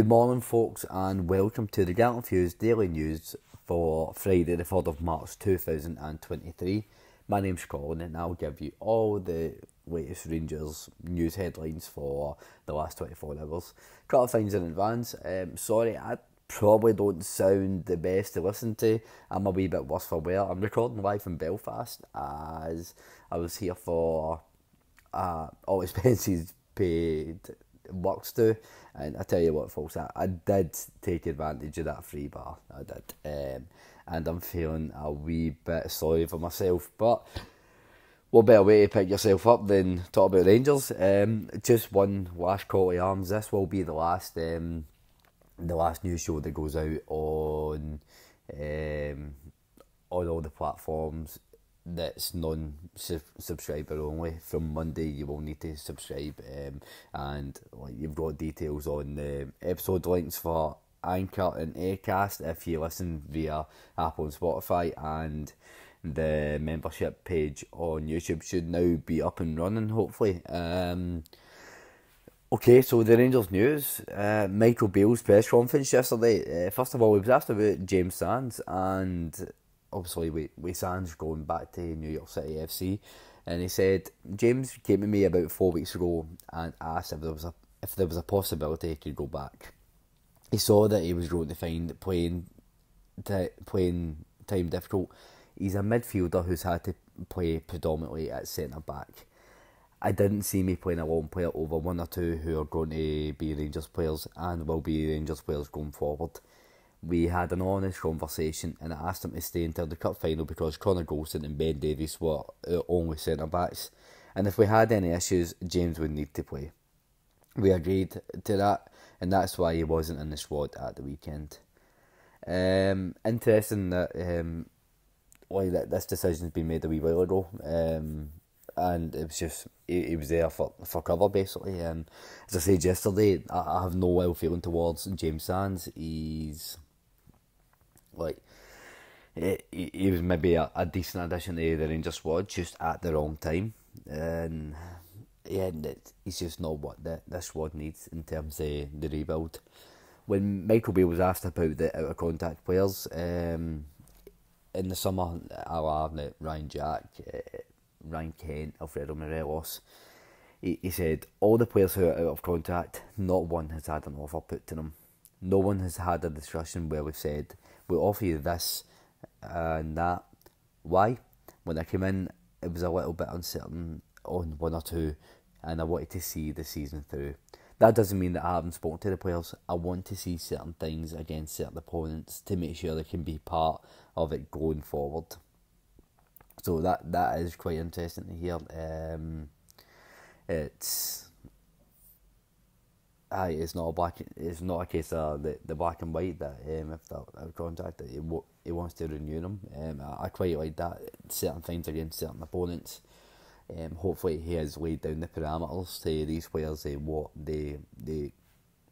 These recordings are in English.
Good morning, folks, and welcome to the Gallant Daily News for Friday, the 3rd of March 2023. My name's Colin, and I'll give you all the latest Rangers news headlines for the last 24 hours. Couple of things in advance. Sorry, I probably don't sound the best to listen to. I'm a wee bit worse for wear. I'm recording live from Belfast as I was here for all expenses paid works to, and I tell you what, folks, I did take advantage of that free bar. I did, and I'm feeling a wee bit sorry for myself. But what better way to pick yourself up than talk about Rangers? Just one last call to arms. This will be the last news show that goes out on all the platforms that's non-subscriber only. From Monday you will need to subscribe, and you've got details on the episode links for Anchor and Acast if you listen via Apple and Spotify, and the membership page on YouTube should now be up and running, hopefully. Okay, so the Rangers news. Michael Beale's press conference yesterday. First of all, he was asked about James Sands, and obviously with Sands going back to New York City FC, and he said James came to me about 4 weeks ago and asked if there was a possibility he could go back. He saw that he was going to find playing time difficult. He's a midfielder who's had to play predominantly at centre back. I didn't see me playing a long player over one or two who are going to be Rangers players and will be Rangers players going forward. We had an honest conversation, and I asked him to stay until the cup final because Connor Golson and Ben Davies were only centre backs, and if we had any issues, James would need to play. We agreed to that, and that's why he wasn't in the squad at the weekend. Interesting that this decision's been made a wee while ago, and it was just he was there for cover basically. As I said yesterday, I have no ill feeling towards James Sands. He's he was maybe a decent addition to the Rangers squad, just at the wrong time, and yeah, he's just not what this squad needs in terms of the rebuild. When Michael Beale was asked about the out of contact players in the summer, like Ryan Jack, Ryan Kent, Alfredo Morelos, he said all the players who are out of contact, not one has had an offer put to them. No one has had a discussion where we've said we'll offer you this and that. Why? When I came in, it was a little bit uncertain on one or two, and I wanted to see the season through. That doesn't mean that I haven't spoken to the players. I want to see certain things against certain opponents to make sure they can be part of it going forward. So that is quite interesting to hear. It's not a case of the black and white that if they're out of contact that he wants to renew them. I quite like that. Certain things against certain opponents. Hopefully he has laid down the parameters to these players,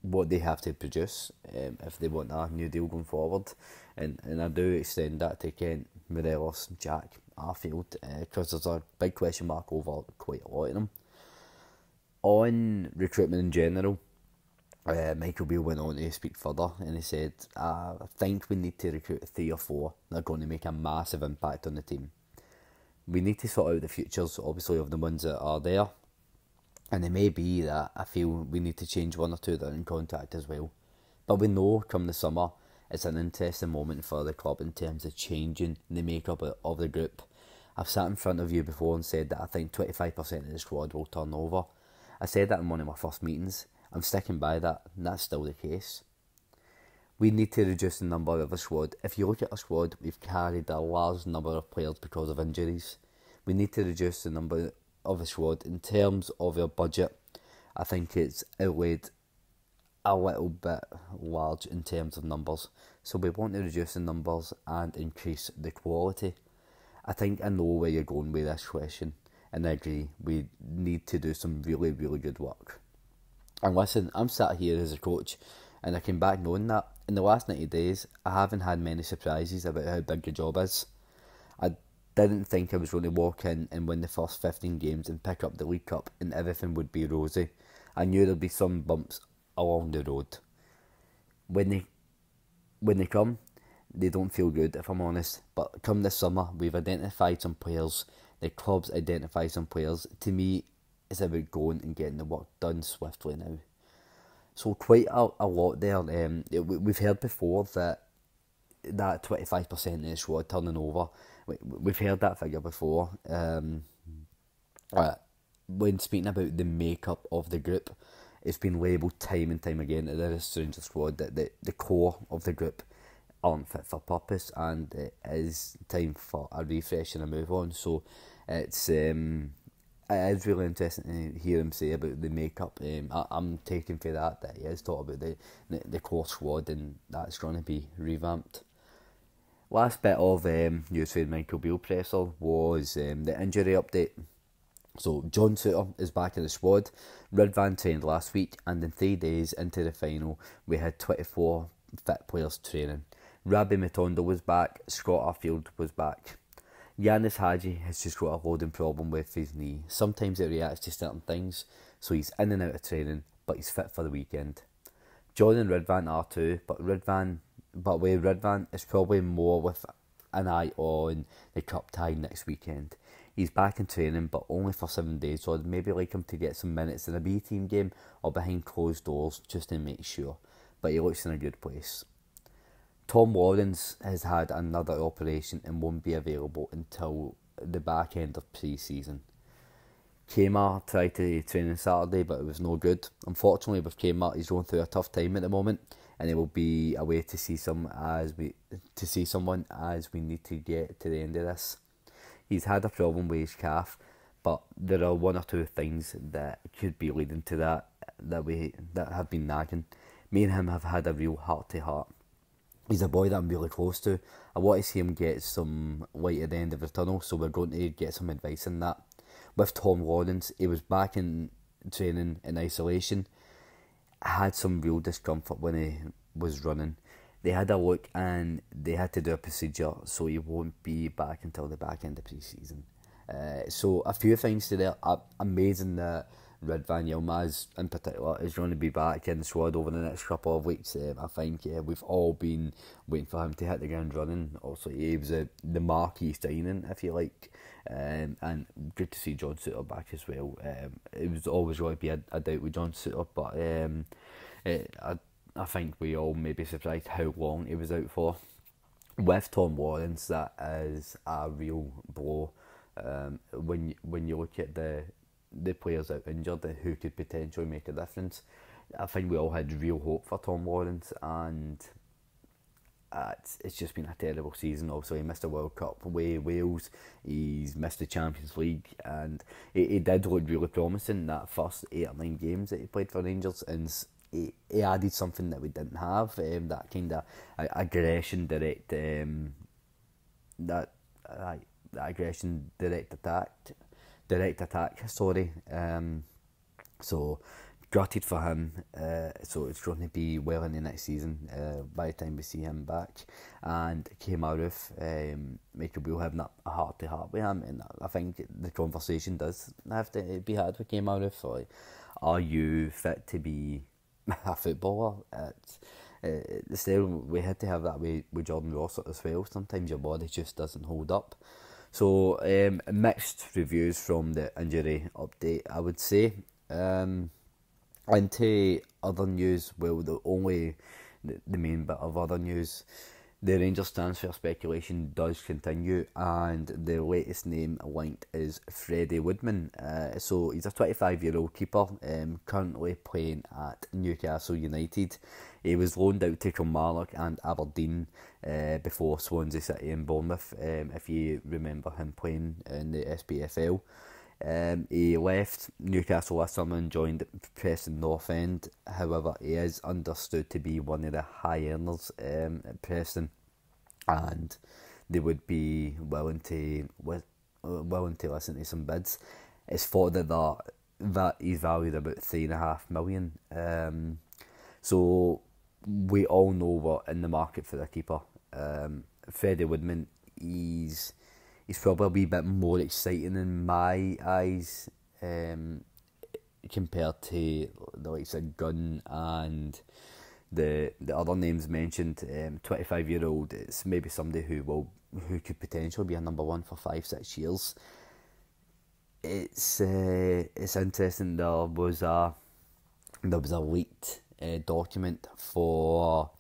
what they have to produce if they want a new deal going forward, and I do extend that to Kent, Morelos, Jack, Arfield, because there's a big question mark over quite a lot of them. On recruitment in general, Michael Beale went on to speak further, and he said, I think we need to recruit 3 or 4 that are going to make a massive impact on the team. We need to sort out the futures, obviously, of the ones that are there, and it may be that I feel we need to change 1 or 2 that are in contact as well. But we know come the summer it's an interesting moment for the club in terms of changing the makeup of the group. I've sat in front of you before and said that I think 25% of the squad will turn over. I said that in one of my first meetings. I'm sticking by that, and that's still the case. We need to reduce the number of the squad. If you look at our squad, we've carried a large number of players because of injuries. We need to reduce the number of the squad. In terms of our budget, I think it's outlaid a little bit large in terms of numbers. So we want to reduce the numbers and increase the quality. I think I know where you're going with this question, and I agree. We need to do some really, really good work. And listen, I'm sat here as a coach, and I came back knowing that in the last 90 days, I haven't had many surprises about how big the job is. I didn't think I was going to walk in and win the first 15 games and pick up the League Cup and everything would be rosy. I knew there'd be some bumps along the road. when they come, they don't feel good, if I'm honest. But come this summer, we've identified some players. The club's identified some players. To me, it's about going and getting the work done swiftly now. So quite a lot there. We've heard before that 25% of the squad turning over. We've heard that figure before. When speaking about the makeup of the group, it's been labelled time and time again that there is Rangers squad that the core of the group aren't fit for purpose, and it is time for a refresh and a move on. So it is really interesting to hear him say about the makeup. I'm taking for that he is talking about the core squad, and that's going to be revamped. Last bit of news for the Michael Beale presser was the injury update. So John Souttar is back in the squad. Ridvan trained last week, and in 3 days into the final, we had 24 fit players training. Rabbi Matondo was back. Scott Arfield was back. Yanis Hadji has just got a loading problem with his knee. Sometimes it reacts to certain things, so he's in and out of training, but he's fit for the weekend. John and Ridvan are too, but with Ridvan, it's probably more with an eye on the cup tie next weekend. He's back in training, but only for 7 days, so I'd maybe like him to get some minutes in a B team game or behind closed doors just to make sure. But he looks in a good place. Tom Lawrence has had another operation and won't be available until the back end of pre-season. Kmart tried to train on Saturday, but it was no good. Unfortunately, with Kmart, he's going through a tough time at the moment, and it will be a way to see someone as we need to get to the end of this. He's had a problem with his calf, but there are one or two things that could be leading to that have been nagging. Me and him have had a real heart-to-heart. He's a boy that I'm really close to. I want to see him get some light at the end of the tunnel, so we're going to get some advice on that. With Tom Lawrence, he was back in training in isolation. Had some real discomfort when he was running. They had a look and they had to do a procedure, so he won't be back until the back end of pre-season. So a few things to there. Amazing that Ridvan Yilmaz in particular is going to be back in the squad over the next couple of weeks. I think we've all been waiting for him to hit the ground running. Also, he was the marquee signing, if you like, and good to see John Souttar back as well. It was always going to be a doubt with John Souttar, but I think we all may be surprised how long he was out for. With Tom Lawrence, that is a real blow. When you look at the players out injured who could potentially make a difference, I think we all had real hope for Tom Lawrence, and it's just been a terrible season. Also, he missed the World Cup with Wales, he's missed the Champions League, and he did look really promising that first 8 or 9 games that he played for Rangers, and he added something that we didn't have, that kind of aggression, direct attack. So gutted for him. So it's going to be well in the next season by the time we see him back. And Kemar Michael Beale having a heart to heart with him, and I think the conversation does have to be had with Kemar. Like, are you fit to be a footballer? Still, we had to have that with Jordan Rossett as well. Sometimes your body just doesn't hold up. So mixed reviews from the injury update, I would say. Into other news, well, the main bit of other news, the Rangers transfer speculation does continue, and the latest name linked is Freddie Woodman. So he's a 25-year-old keeper, currently playing at Newcastle United. He was loaned out to Kilmarnock and Aberdeen before Swansea City and Bournemouth, if you remember him playing in the SPFL. He left Newcastle last summer and joined Preston North End. However, he is understood to be one of the high earners at Preston, and they would be willing to listen to some bids. It's thought that he's valued about $3.5 million. So we all know we're in the market for a keeper. Freddie Woodman, he's probably a wee bit more exciting in my eyes compared to the likes of Gunn and the other names mentioned, 25-year-old, it's maybe somebody who could potentially be a number one for 5-6 years. It's interesting. There was a leaked document for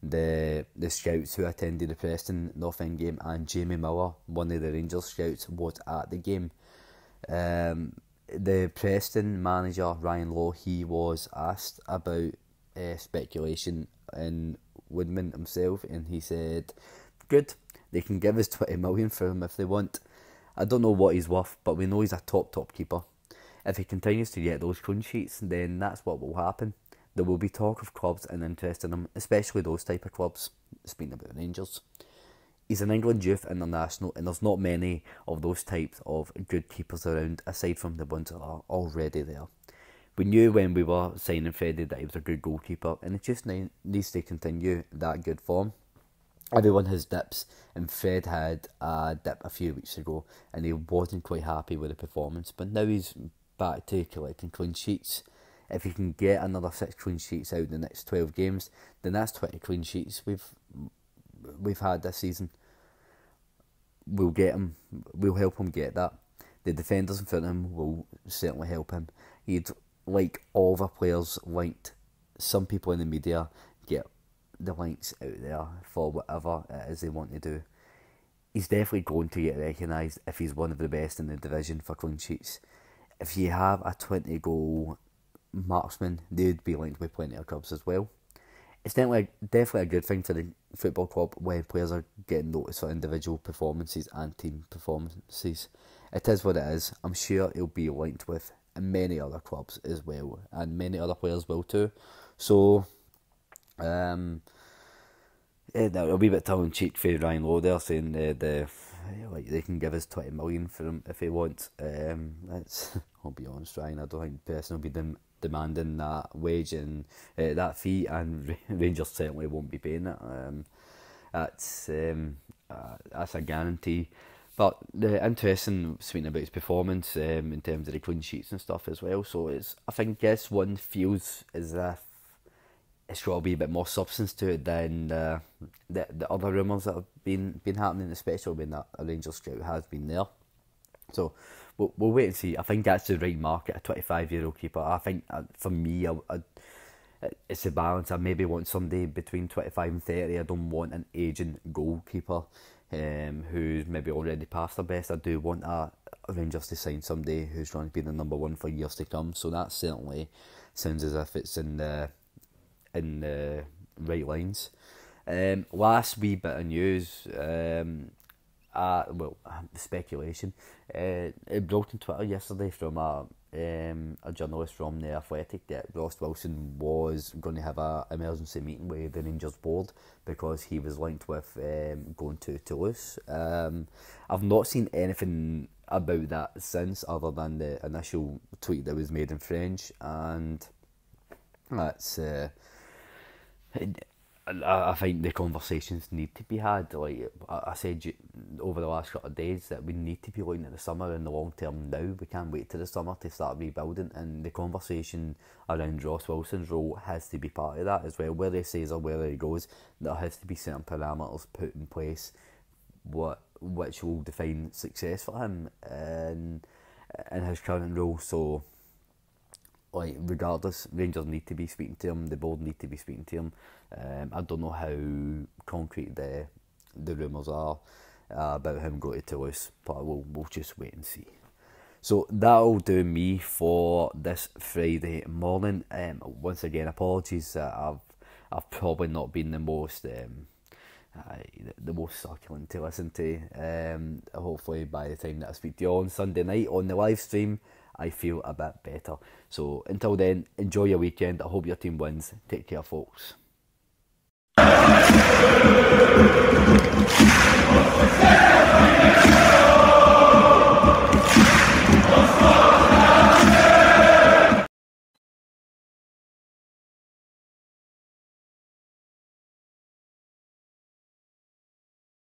the scouts who attended the Preston North End game, and Jamie Miller, one of the Rangers scouts, was at the game. The Preston manager, Ryan Lowe, he was asked about speculation in Woodman himself, and he said, good, they can give us 20 million for him if they want. I don't know what he's worth, but we know he's a top keeper. If he continues to get those clean sheets, then that's what will happen. There will be talk of clubs and interest in him, especially those type of clubs. Speaking about Rangers, he's an England youth international, and there's not many of those types of good keepers around, aside from the ones that are already there. We knew when we were signing Freddie that he was a good goalkeeper, and it just needs to continue that good form. Everyone has dips, and Fred had a dip a few weeks ago, and he wasn't quite happy with the performance, but now he's back to collecting clean sheets. If he can get another 6 clean sheets out in the next 12 games, then that's 20 clean sheets we've had this season. We'll get him. We'll help him get that. The defenders in front of him will certainly help him. He'd, like all the players linked, some people in the media get the links out there for whatever it is they want to do. He's definitely going to get recognised if he's one of the best in the division for clean sheets. If you have a 20-goal marksman, they'd be linked with plenty of clubs as well. It's definitely a good thing for the football club when players are getting noticed for individual performances and team performances. It is what it is. I'm sure he'll be linked with many other clubs as well, and many other players will too. So, a wee bit tongue in cheek for Ryan Lowe there, saying they can give us 20 million for him if he wants. I'll be honest, Ryan, I don't think personally will be demanding that wage and that fee, and Rangers certainly won't be paying it. That's a guarantee. But the interesting, speaking about his performance in terms of the clean sheets and stuff as well. So I think this one feels as if it's got to be a bit more substance to it than the other rumours that have been happening, especially when that Rangers scout has been there. So we'll wait and see. I think that's the right market, a 25-year-old keeper. I think for me, it's a balance. I maybe want somebody between 25 and 30. I don't want an aging goalkeeper who's maybe already past their best. I do want a Rangers to sign somebody who's going to be the number one for years to come. So that certainly sounds as if it's in the right lines. Last wee bit of news. Speculation. It broke on Twitter yesterday from a journalist from The Athletic that Ross Wilson was going to have an emergency meeting with the Rangers board because he was linked with going to Toulouse. I've not seen anything about that since, other than the initial tweet that was made in French, and that's. I think the conversations need to be had. Like I said over the last couple of days, that we need to be looking at the summer and the long term now. We can't wait till the summer to start rebuilding, and the conversation around Ross Wilson's role has to be part of that as well. Whether he stays or whether he goes, there has to be certain parameters put in place which will define success for him in his current role. So, like, regardless, Rangers need to be speaking to him, the board need to be speaking to him. I don't know how concrete the rumours are about him going to Toulouse, but we'll just wait and see. So that'll do me for this Friday morning. Once again, apologies that I've probably not been the most succulent to listen to. Hopefully by the time that I speak to you on Sunday night on the live stream, I feel a bit better. So until then, enjoy your weekend. I hope your team wins. Take care, folks.